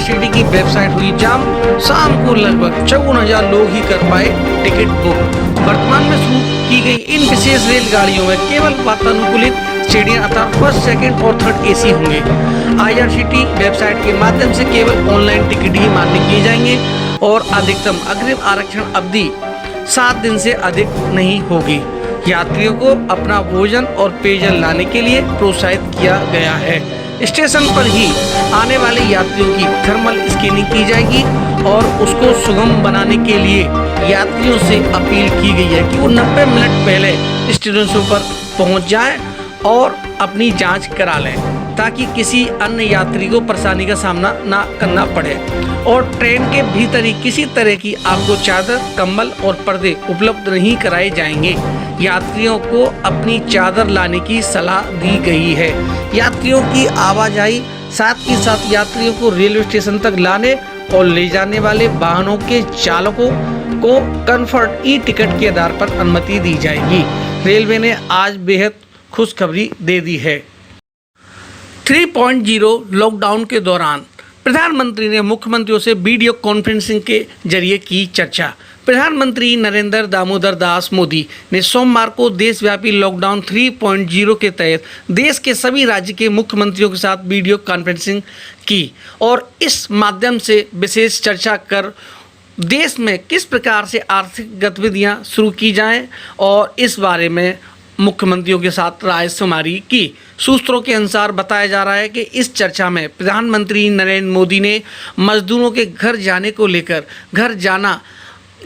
IRCT की website हुई जाम। शाम को लगभग 54,000 लोग ही कर पाए टिकट बुक। वर्तमान में शुरू की गई इन विशेष रेलगाड़ियों में केवल वातानुकूलित श्रेणियां अर्थात फर्स्ट, सेकंड और थर्ड एसी होंगे। आईआरसीटी वेबसाइट के माध्यम से केवल ऑनलाइन टिकट ही मान्य किए जाएंगे और अधिकतम अग्रिम आरक्षण अवधि 7 दिन से अधिक नहीं होगी। यात्रियों को अपना भोजन और पेयजल लाने के लिए प्रोत्साहित किया गया है। स्टेशन पर ही आने वाले यात्रियों की थर्मल स्कैनिंग की जाएगी और उसको सुगम बनाने के लिए यात्रियों से अपील की गई है कि वो 90 मिनट पहले स्टेशनों पर पहुंच जाएं और अपनी जांच करा लें ताकि किसी अन्य यात्री को परेशानी का सामना ना करना पड़े। और ट्रेन के भीतर ही किसी तरह की आपको चादर, कंबल और पर्दे उपलब्ध नहीं कराए जाएंगे। यात्रियों को अपनी चादर लाने की सलाह दी गई है। यात्रियों की आवाजाही साथ ही साथ यात्रियों को रेलवे स्टेशन तक लाने और ले जाने वाले वाहनों के चालकों को कंफर्ट ई टिकट के आधार पर अनुमति दी जाएगी। रेलवे ने आज बेहद खुशखबरी दे दी है। 3.0 लॉकडाउन के दौरान प्रधानमंत्री ने मुख्यमंत्रियों से वीडियो कॉन्फ्रेंसिंग के जरिए की चर्चा। प्रधानमंत्री नरेंद्र दामोदर दास मोदी ने सोमवार को देशव्यापी लॉकडाउन 3.0 के तहत देश के सभी राज्य के मुख्यमंत्रियों के साथ वीडियो कॉन्फ्रेंसिंग की और इस माध्यम से विशेष चर्चा कर देश में किस प्रकार से आर्थिक गतिविधियां शुरू की जाएं और इस बारे में मुख्यमंत्रियों के साथ रायशुमारी की। सूत्रों के अनुसार बताया जा रहा है कि इस चर्चा में प्रधानमंत्री नरेंद्र मोदी ने मजदूरों के घर जाने को लेकर घर जाना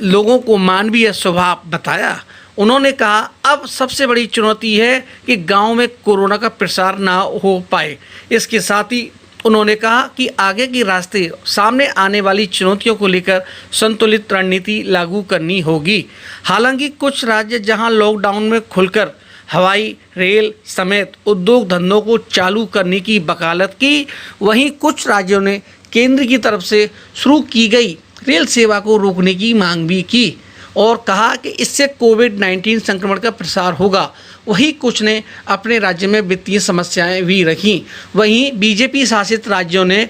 लोगों को मानवीय स्वभाव बताया। उन्होंने कहा अब सबसे बड़ी चुनौती है कि गांव में कोरोना का प्रसार ना हो पाए। इसके साथ ही उन्होंने कहा कि आगे के रास्ते सामने आने वाली चुनौतियों को लेकर संतुलित रणनीति लागू करनी होगी। हालांकि कुछ राज्य जहां लॉकडाउन में खुलकर हवाई, रेल समेत उद्योग धंधों को चालू करने की वकालत की, वहीं कुछ राज्यों ने केंद्र की तरफ से शुरू की गई रेल सेवा को रोकने की मांग भी की और कहा कि इससे कोविड-19 संक्रमण का प्रसार होगा। वहीं कुछ ने अपने राज्य में वित्तीय समस्याएं भी रखीं। वहीं बीजेपी शासित राज्यों ने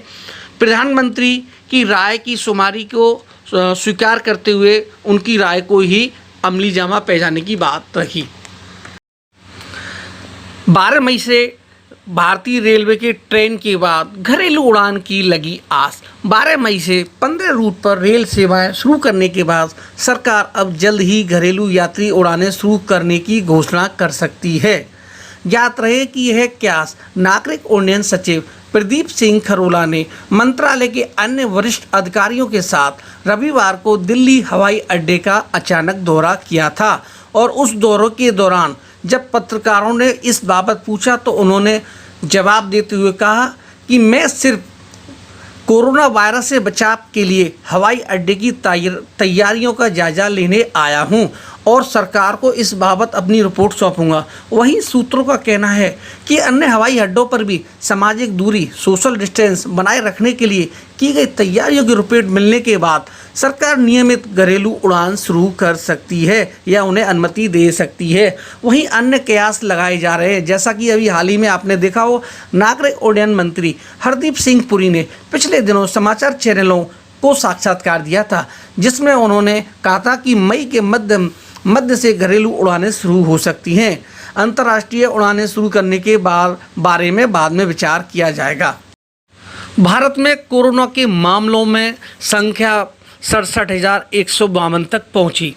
प्रधानमंत्री की राय की शुमारी को स्वीकार करते हुए उनकी राय को ही अमली जामा पहचाने की बात रखी। 12 मई से भारतीय रेलवे के ट्रेन के बाद घरेलू उड़ान की लगी आस। 12 मई से 15 रूट पर रेल सेवाएं शुरू करने के बाद सरकार अब जल्द ही घरेलू यात्री उड़ानें शुरू करने की घोषणा कर सकती है। ज्ञात रहे कि यह क्यास नागरिक उड्डयन सचिव प्रदीप सिंह खरोला ने मंत्रालय के अन्य वरिष्ठ अधिकारियों के साथ रविवार को दिल्ली हवाई अड्डे का अचानक दौरा किया था और उस दौरे के दौरान जब पत्रकारों ने इस बाबत पूछा तो उन्होंने जवाब देते हुए कहा कि मैं सिर्फ कोरोना वायरस से बचाव के लिए हवाई अड्डे की तैयारियों का जायजा लेने आया हूं और सरकार को इस बाबत अपनी रिपोर्ट सौंपूंगा। वहीं सूत्रों का कहना है कि अन्य हवाई अड्डों पर भी सामाजिक दूरी, सोशल डिस्टेंस बनाए रखने के लिए की गई तैयारियों की रिपोर्ट मिलने के बाद सरकार नियमित घरेलू उड़ान शुरू कर सकती है या उन्हें अनुमति दे सकती है। वहीं अन्य कयास लगाए जा रहे हैं, जैसा कि अभी हाल ही में आपने देखा हो नागरिक उड्डयन मंत्री हरदीप सिंह पुरी ने पिछले दिनों समाचार चैनलों को साक्षात्कार दिया था, जिसमें उन्होंने कहा था कि मई के मध्य से घरेलू उड़ानें शुरू हो सकती हैं। अंतर्राष्ट्रीय उड़ानें शुरू करने के बारे में बाद में विचार किया जाएगा। भारत में कोरोना के मामलों में संख्या 67,152 तक पहुंची।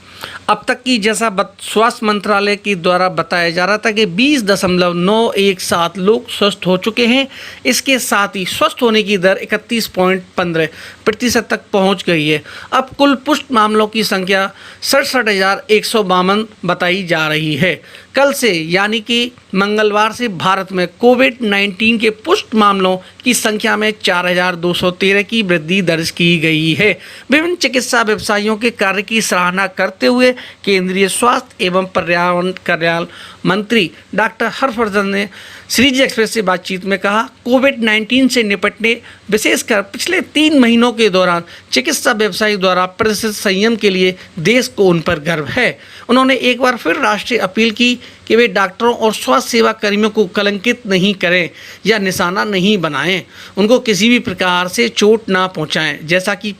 अब तक की जैसा स्वास्थ्य मंत्रालय के द्वारा बताया जा रहा था कि 20.917 लोग स्वस्थ हो चुके हैं। इसके साथ ही स्वस्थ होने की दर 31.15% तक पहुंच गई है। अब कुल पुष्ट मामलों की संख्या 67,152 बताई जा रही है। कल से यानी कि मंगलवार से भारत में कोविड-19 के पुष्ट मामलों की संख्या में 4,213 की वृद्धि दर्ज की गई है। विभिन्न इन चिकित्सा व्यवसायियों के कार्य की सराहना करते हुए केंद्रीय स्वास्थ्य एवं पर्यावरण कल्याण मंत्री डॉक्टर हर्षवर्धन ने सीरीज एक्सप्रेस से बातचीत में कहा, कोविड-19 से निपटने विशेषकर पिछले 3 महीनों के दौरान चिकित्सा व्यवसायी द्वारा प्रदर्शित संयम के लिए देश को उन पर गर्व है। उन्होंने एक बार फिर राष्ट्रीय अपील की कि वे डॉक्टरों और स्वास्थ्य सेवा कर्मियों को कलंकित नहीं करें या निशाना नहीं बनाएं, उनको किसी भी प्रकार से चोट ना पहुंचाएं। जैसा कि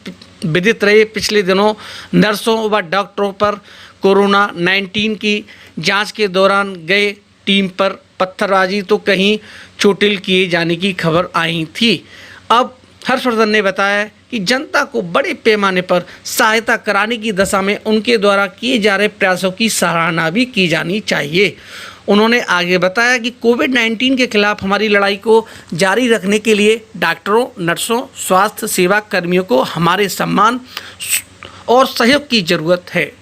विदित रहे, पिछले दिनों नर्सों व डॉक्टरों पर कोरोना-19 की जांच के दौरान गए टीम पर पत्थरबाजी तो कहीं चोटिल किए जाने की खबर आई थी। अब हर्षवर्धन ने बताया कि जनता को बड़े पैमाने पर सहायता कराने की दिशा में उनके द्वारा किए जा रहे प्रयासों की सराहना भी की जानी चाहिए। उन्होंने आगे बताया कि कोविड-19 के खिलाफ हमारी लड़ाई को जारी रखने के लिए डॉक्टरों, नर्सों, स्वास्थ्य सेवा कर्मियों को हमारे सम्मान और सहयोग की ज़रूरत है।